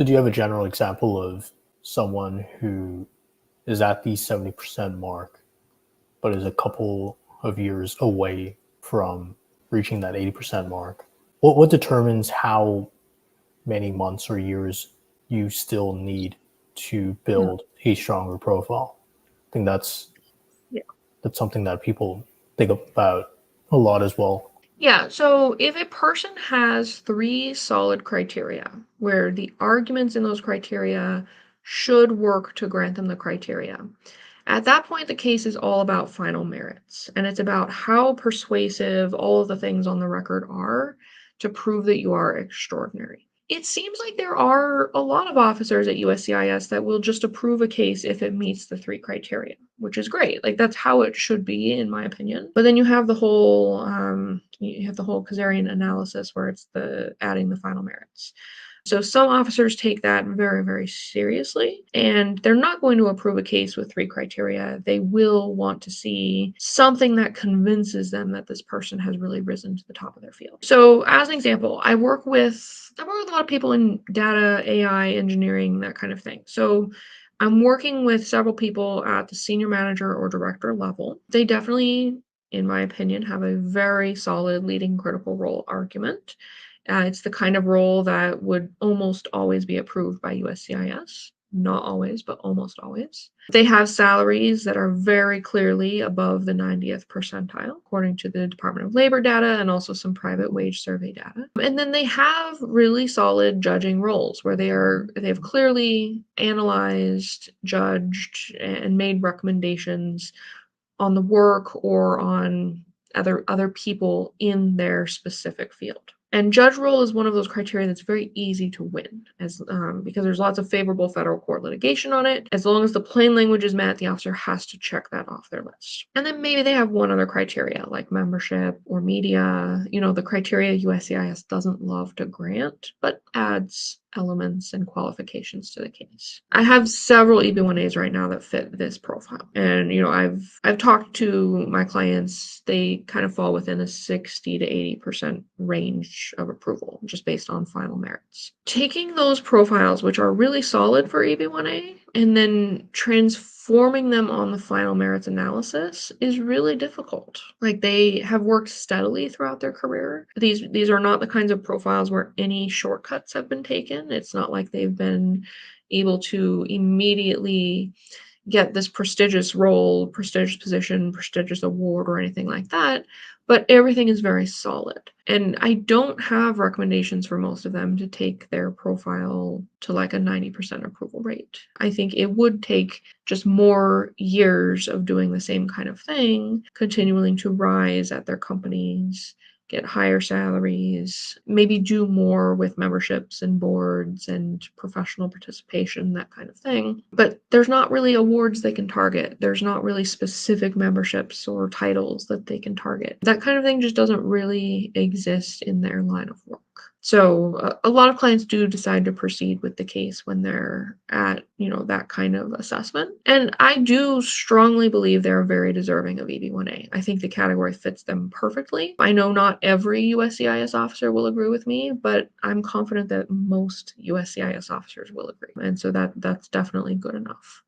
So do you have a general example of someone who is at the 70% mark, but is a couple of years away from reaching that 80% mark? What determines how many months or years you still need to Mm, build a stronger profile? I think yeah. that's something that people think about a lot as well. Yeah, so if a person has three solid criteria, where the arguments in those criteria should work to grant them the criteria, at that point, the case is all about final merits, and it's about how persuasive all of the things on the record are to prove that you are extraordinary. It seems like there are a lot of officers at USCIS that will just approve a case if it meets the three criteria, which is great. Like that's how it should be, in my opinion. But then you have the whole Kazarian analysis where it's the adding the final merits. So some officers take that very, very seriously, and they're not going to approve a case with three criteria. They will want to see something that convinces them that this person has really risen to the top of their field. So as an example, I work with a lot of people in data, AI, engineering, that kind of thing. So I'm working with several people at the senior manager or director level. They definitely, in my opinion, have a very solid leading critical role argument. It's the kind of role that would almost always be approved by USCIS. Not always, but almost always. They have salaries that are very clearly above the 90th percentile, according to the Department of Labor data and also some private wage survey data. And then they have really solid judging roles where they have clearly analyzed, judged, and made recommendations on the work or on other people in their specific field. And judge role is one of those criteria that's very easy to win, as because there's lots of favorable federal court litigation on it. As long as the plain language is met, the officer has to check that off their list. And then maybe they have one other criteria, like membership or media. The criteria USCIS doesn't love to grant, but adds elements and qualifications to the case. I have several EB-1As right now that fit this profile. And I've talked to my clients, they kind of fall within a 60 to 80% range of approval just based on final merits. Taking those profiles which are really solid for EB-1A and then transforming them on the final merits analysis is really difficult. Like they have worked steadily throughout their career. These are not the kinds of profiles where any shortcuts have been taken. It's not like they've been able to immediately get this prestigious role, prestigious position, prestigious award, or anything like that, but everything is very solid. And I don't have recommendations for most of them to take their profile to like a 90% approval rate. I think it would take just more years of doing the same kind of thing, continuing to rise at their companies, get higher salaries, maybe do more with memberships and boards and professional participation, that kind of thing. But there's not really awards they can target. There's not really specific memberships or titles that they can target. That kind of thing just doesn't really exist in their line of work. So a lot of clients do decide to proceed with the case when they're at, that kind of assessment. And I do strongly believe they're very deserving of EB-1A. I think the category fits them perfectly. I know not every USCIS officer will agree with me, but I'm confident that most USCIS officers will agree. And so that's definitely good enough.